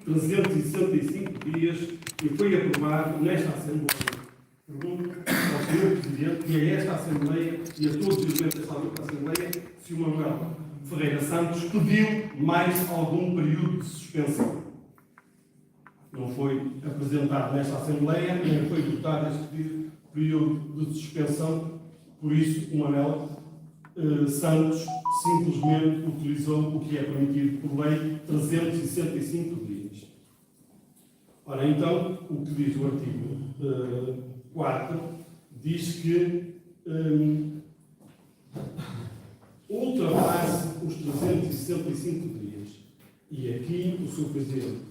365 dias e foi aprovado nesta Assembleia. Pergunto ao Sr. Presidente e a esta Assembleia e a todos os membros desta Assembleia se o Manuel Ferreira Santos pediu mais algum período de suspensão. Não foi apresentado nesta Assembleia, nem foi votado este período de suspensão, por isso o Manuel Santos simplesmente utilizou o que é permitido por lei, 365 dias. Ora, então, o que diz o artigo 4 diz que ultrapasse os 365 dias. E aqui o Sr. Presidente,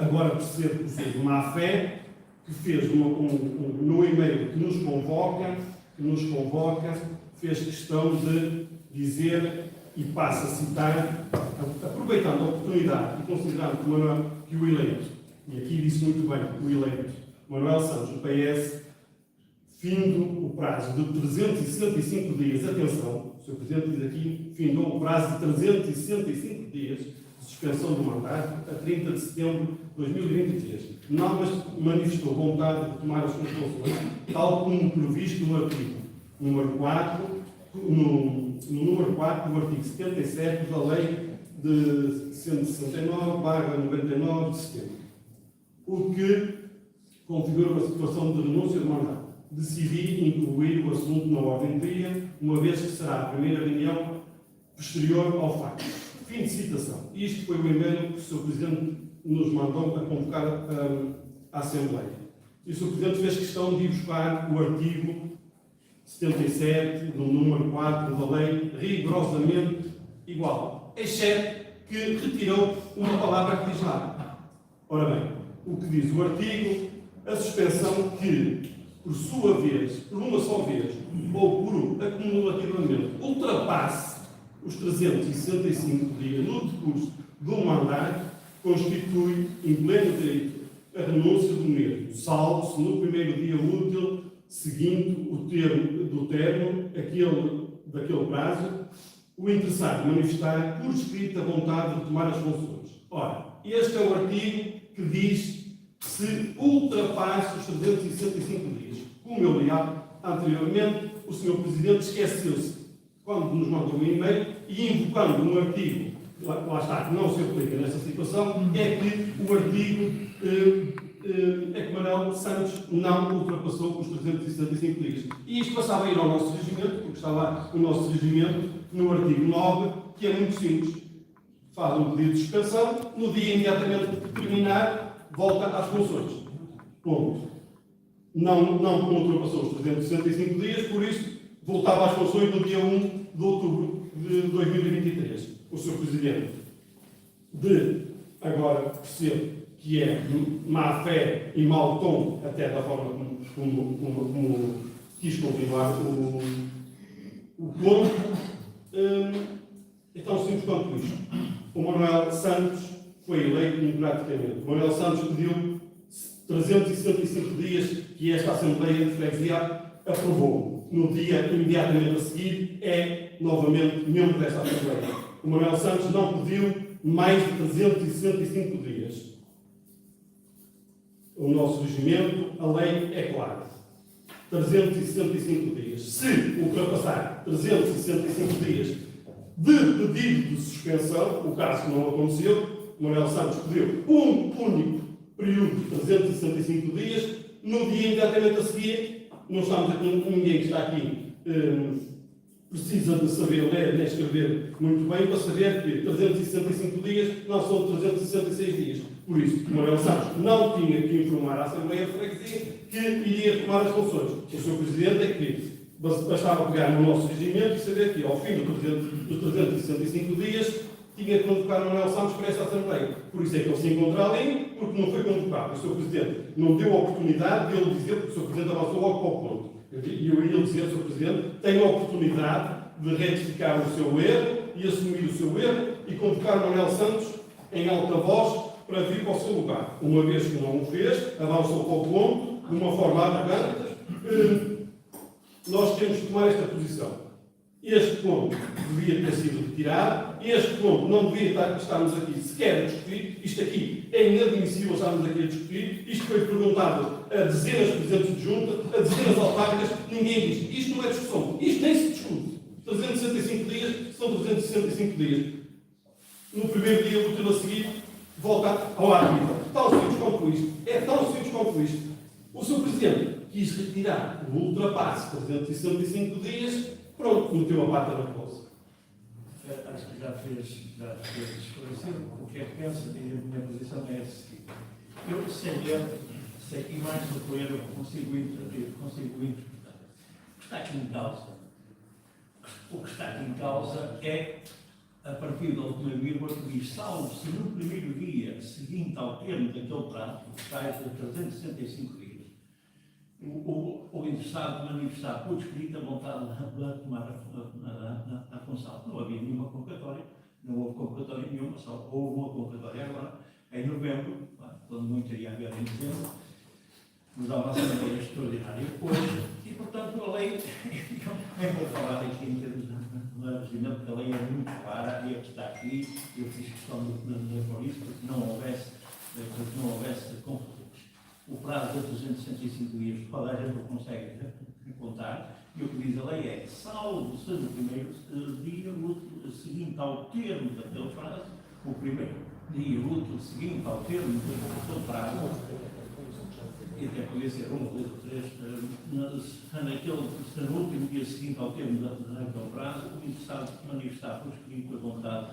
agora por ser professor de má-fé, que fez no e-mail que nos convoca, fez questão de dizer, e passa a citar, aproveitando a oportunidade e considerando que o eleito, e aqui disse muito bem, o eleito Manuel Santos, do PS, findo o prazo de 365 dias, atenção, o Sr. Presidente diz aqui, findou o prazo de 365 dias de suspensão do mandato a 30 de setembro de 2023. Não, mas manifestou vontade de tomar as suas funções, tal como previsto no artigo número 4, no número 4 do artigo 77 da Lei de 169/99 de setembro, o que configura uma situação de renúncia de mandato. Decidi incluir o assunto na ordem do dia, uma vez que será a primeira reunião posterior ao facto. Fim de citação. Isto foi o e-mail que o Sr. Presidente nos mandou a convocar a Assembleia. E o Sr. Presidente fez questão de ir buscar o artigo 77, do número 4 da lei, rigorosamente igual, exceto que retirou uma palavra que diz lá. Ora bem, o que diz o artigo, a suspensão que, por sua vez, por uma só vez, ou por acumulativamente, ultrapasse os 365 dias no decurso do mandato, constitui em pleno direito a renúncia do mesmo, salvo-se no primeiro dia útil seguinte o termo do término daquele prazo, o interessado manifestar por escrito a vontade de tomar as funções. Ora, este é o artigo que diz que se ultrapasse os 365 dias. Como eu li anteriormente, o Sr. Presidente esqueceu-se, quando nos mandou um e-mail, e invocando um artigo, lá está, que não se aplica nesta situação, é que o artigo é que Manuel Santos não ultrapassou os 365 dias. E isto passava a ir ao nosso regimento, porque está lá o nosso regimento, no artigo 9, que é muito simples. Faz um pedido de suspensão, no dia imediatamente de terminar, volta às funções. Ponto. Não ultrapassou os 365 dias, por isso voltava às funções no dia 1 de outubro de 2023. O Sr. Presidente, agora percebo que é má fé e mau tom, até da forma como quis continuar o ponto. É tão simples quanto isto. O Manuel Santos foi eleito democraticamente. O Manuel Santos pediu 365 dias que esta Assembleia de Freguesia aprovou. No dia imediatamente a seguir, é novamente membro desta Assembleia. O Manuel Santos não pediu mais de 365 dias. O nosso regimento, a lei é clara. 365 dias. Se ultrapassar 365 dias de pedido de suspensão, o caso que não aconteceu, o Manuel Santos pediu um único período de 365 dias, no dia imediatamente a seguir, não estamos aqui, ninguém que está aqui precisa de saber ler nem escrever muito bem para saber que 365 dias não são 366 dias. Por isso, o Manuel Santos não tinha que informar a Assembleia de Freguesia que iria tomar as funções. O Sr. Presidente é que bastava pegar no nosso regimento e saber que, ao fim dos 365 dias, tinha que convocar o Manuel Santos para esta Assembleia. Por isso é que ele se encontra ali, porque não foi convocado. O Sr. Presidente não deu a oportunidade de ele dizer, porque o Sr. Presidente avançou logo para o ponto. E eu ia dizer, Sr. Presidente, tem a oportunidade de retificar o seu erro e assumir o seu erro e convocar o Manuel Santos em alta voz para vir para o seu lugar. Uma vez que não o fez, avançou para o ponto, de uma forma arrogante, nós temos que tomar esta posição. Este ponto devia ter sido retirado este ponto não devia estarmos aqui sequer a discutir, isto aqui é inadmissível estarmos aqui a discutir, isto foi perguntado a dezenas de presidentes de junta, a dezenas de autárquicas, ninguém diz. Isto não é discussão, isto nem se discute. 365 dias são 365 dias. No primeiro dia útil a seguir, volta ao árbitro. Tão simples quanto isto. É tão simples quanto isto. O Sr. Presidente quis retirar o ultrapasse 365 dias, pronto, meteu a pata na bolsa. Acho que já fez esclarecer o que é que pensa, e a minha posição é a seguinte. Eu sei e mais do que eu consigo interpretar. O que está aqui em causa, é a partir da última vírgula que diz, salvo se no primeiro dia seguinte ao termo daquele prazo, que tais de 365 dias, o interessado manifestar por escrito a vontade de tomar a função. Não havia nenhuma convocatória, não houve convocatória nenhuma, só houve uma convocatória agora, em novembro, quando muito iria haver em dezembro, nos dá uma assembleia extraordinária hoje, e portanto a lei, eu vou falar aqui em termos de regimento, porque a lei é muito clara, e é que está aqui, eu fiz questão de por isso, porque não houvesse confusões. O prazo de 365 dias, toda a gente consegue contar, e o que diz a lei é, salvo se no primeiro dia útil seguinte ao termo daquele prazo, o primeiro dia útil seguinte ao termo daquele prazo, e até podia ser um, dois ou três, no último dia seguinte ao termo daquele prazo, o interessado manifestar por escrito a vontade.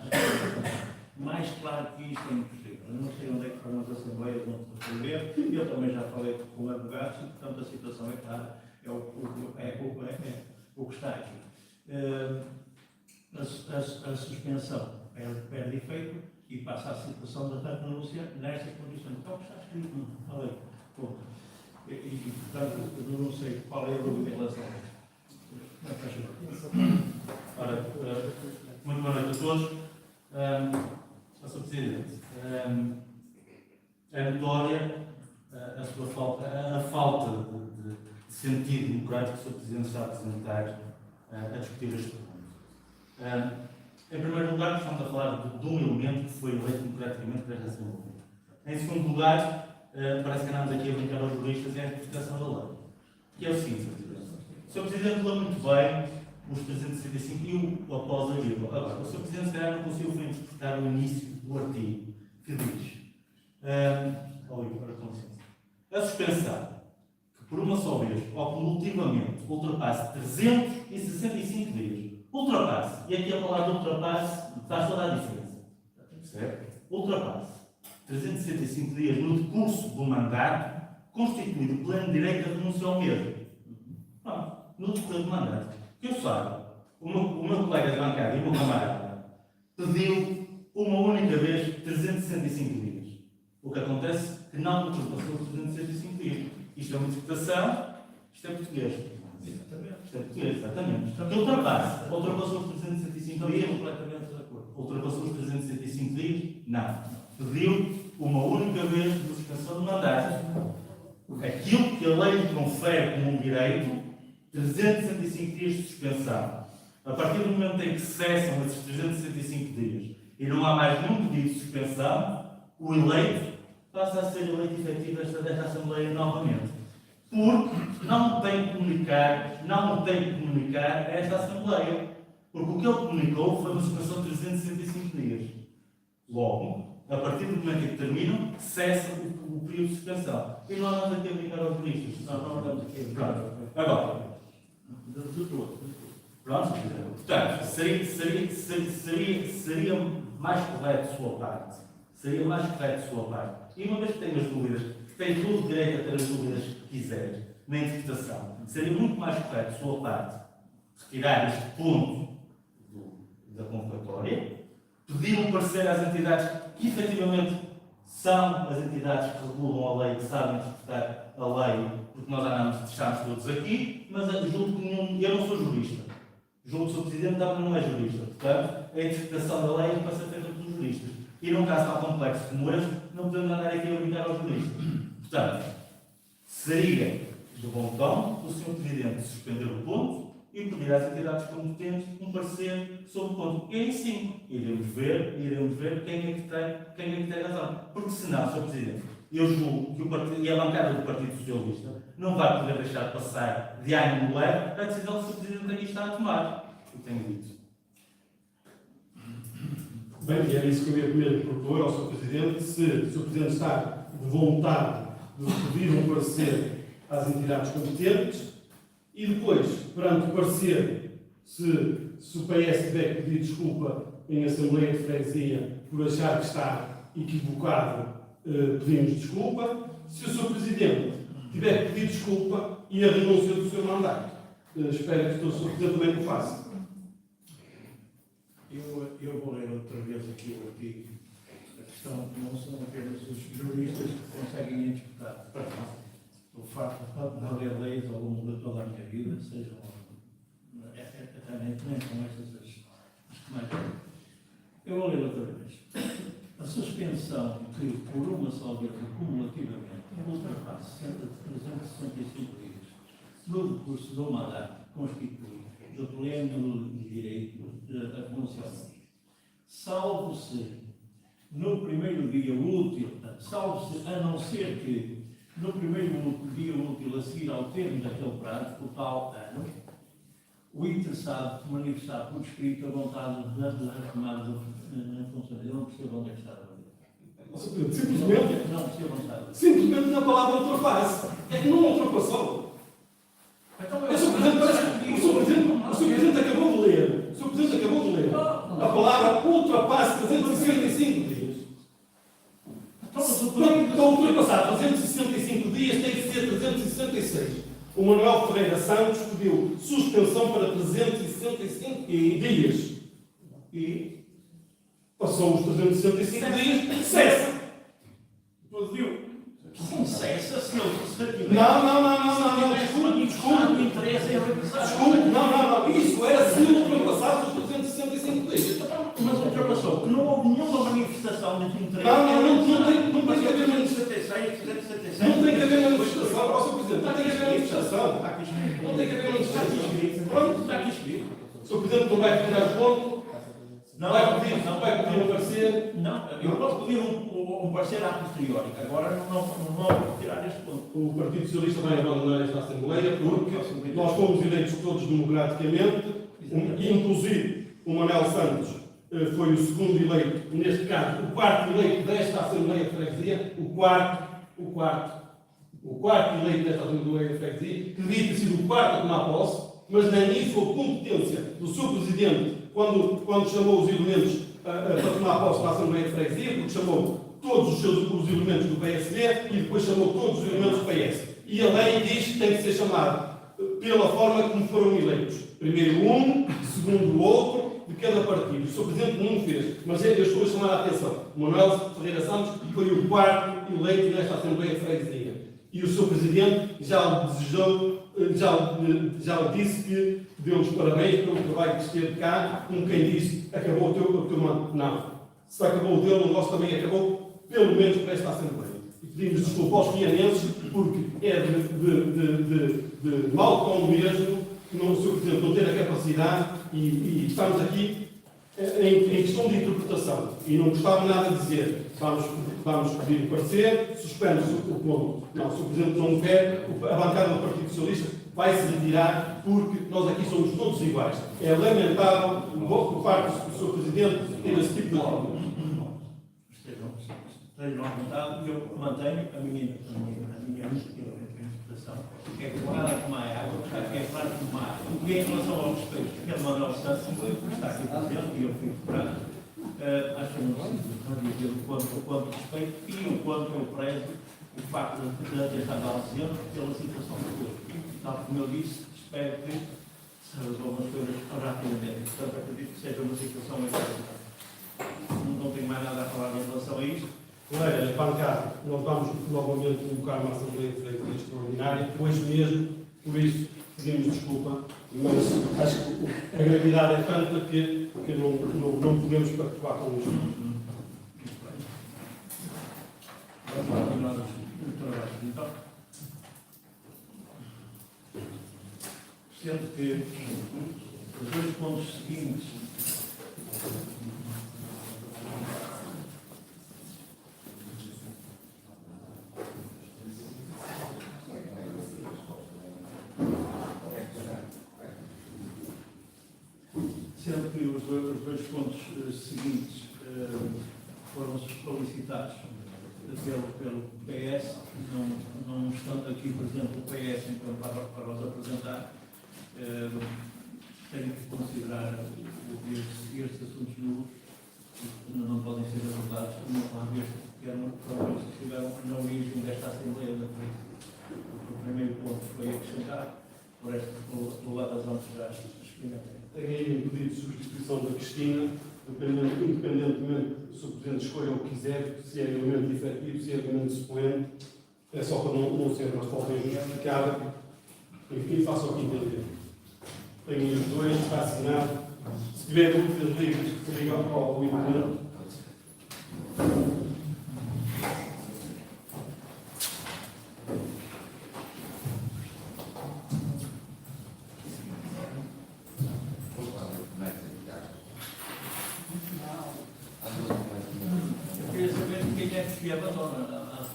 Mais claro que isto é impossível. Eu não sei onde é que foram as assembleias onde se escrever. Eu também já falei com advogados e, portanto, a situação é clara. É o que está aqui. A suspensão perde efeito e passa à situação da renúncia nestas condições. Então, está escrito na lei. E, portanto, eu não sei qual é a dúvida em relação a isso. Ora, muito boa noite a todos. Sr. Presidente, é notória a falta de sentido democrático que o Sr. Presidente está a apresentar a discutir este ponto. Em primeiro lugar, estamos a falar de um elemento que foi eleito democraticamente para esta Assembleia. Em segundo lugar, parece que andamos aqui a brincar aos juristas e à interpretação da lei. Que é o seguinte, Sr. Presidente. O Sr. Presidente leu muito bem os 365 e o após a vírgula. Agora, o Sr. Presidente, se calhar, não conseguiu interpretar o início do artigo que diz, a suspensão, que por uma só vez ou cumulativamente ultrapasse 365 dias. Ultrapasse, e aqui a palavra ultrapasse faz toda a diferença. Certo? Ultrapasse 365 dias no decurso do mandato, constitui o pleno direito de renúncia ao mesmo. Não, no decurso do mandato. Que eu saiba, o meu colega de bancada e o meu camarada pediu uma única vez 365 dias. O que acontece é que não ultrapassou os 365 dias. Isto é uma interpretação, isto é português. Exatamente. Isto é português, exatamente. Ultrapassou os 365 dias. Completamente de acordo. Ultrapassou os 365 dias? Não. Pediu uma única vez de suspensão do mandato. Aquilo que a lei lhe confere como um direito, 365 dias de suspensão. A partir do momento em que cessam esses 365 dias e não há mais nenhum pedido de suspensão, o eleito passa a ser eleito efetivo desta Assembleia novamente. Porque não tem que comunicar a esta Assembleia. Porque o que ele comunicou foi uma suspensão de 365 dias. Logo, a partir do momento em que terminam, cessa o período de suspensão. E não andamos aqui a brincar aos juristas. Não andamos aqui a brincar. Agora, pronto, portanto, seria mais correto de sua parte. Seria mais correto de sua parte. E uma vez que tem as dúvidas, que tem todo o direito a ter as dúvidas que quiser na interpretação, seria muito mais correto de sua parte retirar este ponto da convocatória, pedir um parecer às entidades que efetivamente são as entidades que regulam a lei, que sabem interpretar a lei, porque nós estamos todos aqui, mas julgo que eu não sou jurista. Julgo que o Sr. Presidente também não é jurista. Portanto, a interpretação da lei é para ser feita pelos juristas. E num caso tão complexo como este, não podemos andar aqui a brincar aos juristas. Portanto, seria de bom tom o Sr. Presidente suspender o ponto, e pedir às entidades competentes um parecer sobre o ponto. E aí sim, iremos ver quem é que tem razão. Porque senão, Sr. Presidente, eu julgo que o partido, e a bancada do Partido Socialista não vai poder deixar de passar de ano no leve a decisão que o Sr. Presidente aqui está a tomar. Eu tenho dito. Bem, e era isso que eu ia mesmo propor ao Sr. Presidente, se o Sr. Presidente está de vontade de pedir um parecer às entidades competentes e depois, perante o parecer, se o PS tiver que pedir desculpa em Assembleia de Freguesia por achar que está equivocado, pedimos desculpa. Se o Sr. Presidente tiver que pedir desculpa e a renúncia do seu mandato, espero que o Sr. Presidente também o faça. Eu vou ler outra vez aqui o artigo. A questão não são apenas os juristas que conseguem interpretar. O facto de ler leis ao longo de toda a minha vida, sejam até nem são estas as que mais. Eu vou ler outra vez. A suspensão que, por uma só vez cumulativamente, ultrapasse 365 dias no decurso do mandato constitui do pleno direito da Constituição, salvo-se no primeiro dia útil, salvo-se a não ser que no primeiro dia útil a seguir ao termo daquele prazo, por tal ano, o interessado manifestar por escrito a vontade de retomada da funcionalidade. Eu não percebo onde é que está a ver. Simplesmente, Não percebo onde está a ver. simplesmente na palavra ultrapasse. É que não ultrapassou. Então, O Sr. Presidente acabou de ler. O Sr. Presidente acabou de ler. A palavra ultrapasse 365 dias. Para ultrapassar 365 dias tem que ser 366. O Manuel Ferreira Santos pediu suspensão para 365 dias. E passou os 365 dias, cessa. Não cessa se ele Não. Desculpe. O interesse é revisar. Desculpe, não. Isso era se ultrapassasse os 365 dias. Mas ultrapassou, que não houve nenhuma manifestação de interesse. Não tem que haver 366, 366. Não tem que haver manifestação, ó, Sr. Presidente, não tem que haver manifestação. Está aqui escrito. Não tem que haver Está aqui manifestação. escrito. Pronto. Está aqui escrito. O Sr. Presidente não vai retirar o ponto, vai pedir um parecer. Não, eu posso pedir um parecer a posteriori. Agora não vou retirar este ponto. O Partido Socialista vai abandonar esta Assembleia porque nós fomos eleitos todos democraticamente, inclusive o Manuel Santos foi o segundo eleito, neste caso, o quarto eleito desta Assembleia de Freguesia, o quarto eleito desta Assembleia de Freguesia, que devia ter sido o quarto a tomar posse, mas nem isso houve competência do Sr. Presidente quando chamou os elementos para tomar posse na Assembleia de Freguesia, porque chamou todos os elementos do PSD e depois chamou todos os elementos do PS. E a lei diz que tem que ser chamado pela forma como foram eleitos. Primeiro um, segundo o outro, de cada partido. O Sr. Presidente não o fez, mas eu estou a chamar a atenção. O Manuel Ferreira Santos foi o quarto eleito nesta Assembleia de Freguesia. E o Sr. Presidente já desejou, já disse que deu os parabéns pelo trabalho que esteve cá, como quem disse, acabou o teu mandato. Não. Se acabou o dele, o nosso também acabou, pelo menos para esta Assembleia. E pedimos desculpa aos vianenses, porque é de mau tom mesmo que o Sr. Presidente não ter a capacidade e estamos aqui em questão de interpretação. E não gostava nada de dizer, vamos pedir o parecer, suspende-se o ponto. Não, se o Presidente não quer, a bancada do Partido Socialista vai se retirar, porque nós aqui somos todos iguais. É lamentável, por parte do Sr. Presidente, ter esse tipo de atitude. Estejam à vontade, eu mantenho a minha interpretação. É que nada como a água, é claro como a água. E em relação ao respeito que a Manuel Santos está aqui presente, e eu fui cobrado, acho que não preciso dizer o quanto respeito e o quanto eu prezo o facto de ter estado ausente pela situação que foi. Tal como eu disse, espero que se resolvam as coisas rapidamente. Portanto, acredito que seja uma situação interessante. Não tenho mais nada a falar em relação a isto. Colegas, bancada, nós vamos novamente colocar uma Assembleia de Freguesia extraordinária, hoje mesmo, por isso pedimos desculpa, mas acho que a gravidade é tanta que não podemos pactuar com isto. Vamos continuar o trabalho. Então, Sendo que os dois pontos seguintes foram solicitados pelo PS, não estando aqui, por exemplo, o PS então, para os apresentar, tenho que considerar estes assuntos novos não podem ser abordados uma vez que estiveram na origem desta Assembleia da Polícia. O primeiro ponto foi acrescentar, pela razão que já expliquei. Tem aí um pedido de substituição da Cristina, independentemente se o Presidente escolha o que quiser, se é elemento efetivo, se é elemento suplente, é só para não ser uma resposta injustificada. Enfim, faça o que entender. Tenho aí os dois, está assinado. Se tiver dúvidas, liga ao Internet. Eu queria saber quem é que abandona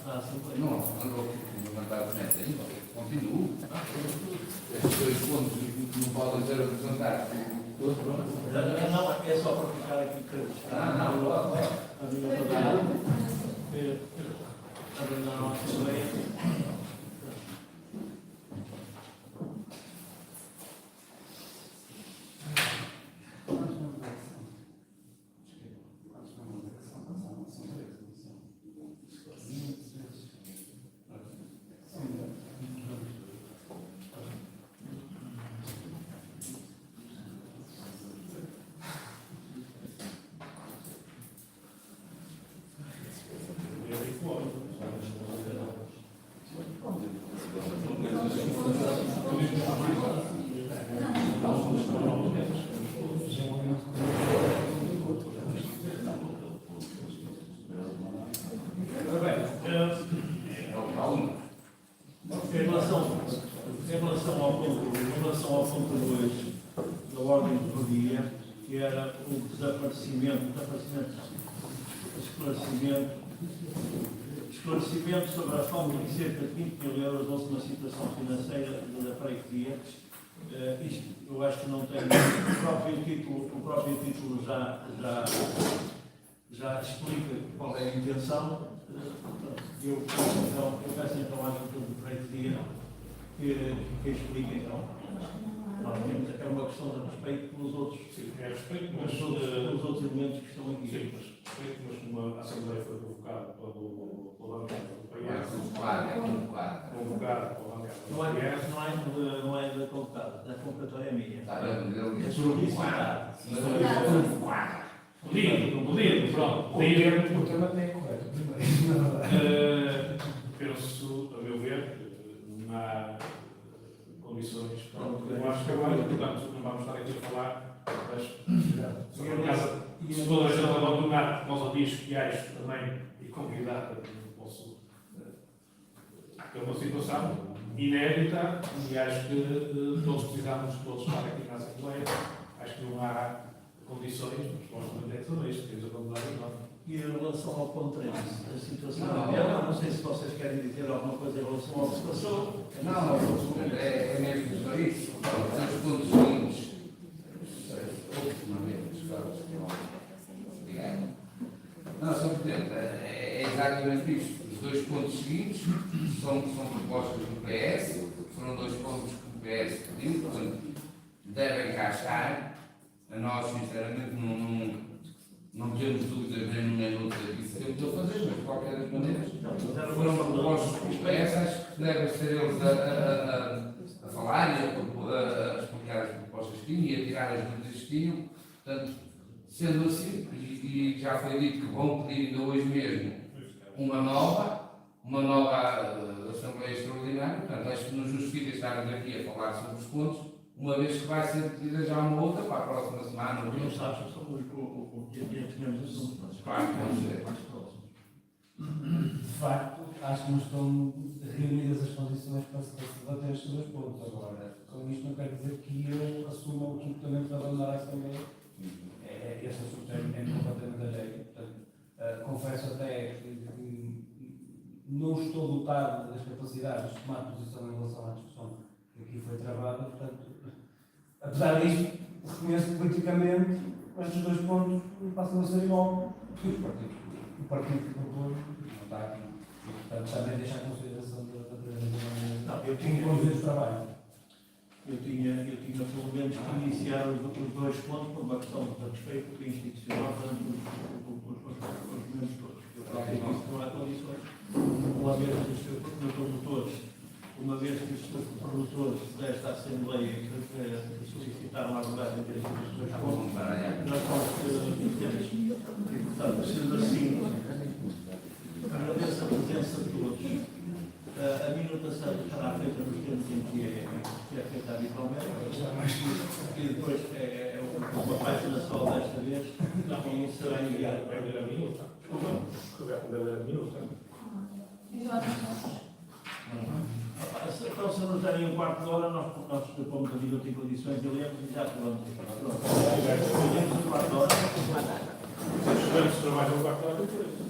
a Assembleia. Não, andou no mandato neto ainda, continuo. Estes dois pontos não podem ser apresentados. Não, é só para ficar aqui Não. abandonar a Assembleia. Em relação ao ponto 2 da ordem do dia, que era o esclarecimento sobre a falta de cerca de 20 mil euros da última situação financeira da freguesia. Isto eu acho que não tem o próprio título já explica qual é a intenção. Eu peço então à junta de freguesia que explique então. É uma questão de respeito pelos outros, É respeito, pelos outros elementos que estão aqui. sim, mas respeito, mas como a Assembleia foi convocada pela bancada do PS, convocada pela bancada do PS, Não é da convocada, da convocatória é minha. Está bem, É solicitada. Podia, pronto. O tema tem correto. Penso, a meu ver, não há condições. Eu acho que agora, portanto, não vamos estar aqui a falar, mas se toda a gente abandonar por causa disso, que acho também, e convidar, posso. É uma situação inédita e acho que todos precisamos estar aqui na Assembleia. Acho que não há condições, mas supostamente é tudo isto, temos abandonado a nota. E em relação ao ponto 3, a situação. Não. Não sei se vocês querem dizer alguma coisa em relação ao que se passou. é mesmo só isso. Os pontos seguintes. Não, Sr. Presidente, é exatamente isto. Os dois pontos seguintes são propostas do PS, foram dois pontos que o PS pediu, portanto, devem cá estar. A nós, sinceramente, não temos dúvidas nem num nem no outro que isso temos a fazer, mas de qualquer das maneiras foram propostos pelo PS, acho que devem ser eles a falar e a explicar as propostas que tinham e a tirar as dúvidas que tinham. Portanto, sendo assim, e já foi dito que vão pedir ainda hoje mesmo uma nova Assembleia Extraordinária, portanto, acho que não justifica estarmos aqui a falar sobre os pontos, uma vez que vai ser pedida já uma outra para a próxima semana. Não sabes, são o que tínhamos assuntos. Claro que vamos ver. De facto, há acho que não estão reunidas as condições para se debater estes dois pontos. Agora, com isto não quer dizer que eu assuma o comportamento de abandonar a Assembleia. Esse assunto é completamente alheio. Portanto, confesso até que não estou dotado das capacidades de tomar posição em relação à discussão que aqui foi travada. Portanto, apesar disto, reconheço que politicamente estes dois pontos passam a ser igual. O partido que propôs não está aqui. Portanto, também deixa a consideração Não, eu tinha conduzido o trabalho. Eu tinha pelo menos que iniciar os dois pontos por uma questão de respeito institucional perante os membros todos. Eu próprio disse que não há condições, uma vez que os seus promotores, uma vez que os seus promotores desta Assembleia solicitaram a abordagem destes dois pontos, nós vamos ter interesse. E, portanto, sendo assim, agradeço a presença de todos. A minutação estará feita nos tempos em que é feita habitualmente, e depois é uma página só desta vez, e será enviado para a minuta. Desculpa. Minuta. Então, se nos darem um quarto de hora, nós pomos a minuta em condições de lermos e já falamos. Pronto. Temos um quarto de hora. Os estudantes trabalham 4 horas por isso.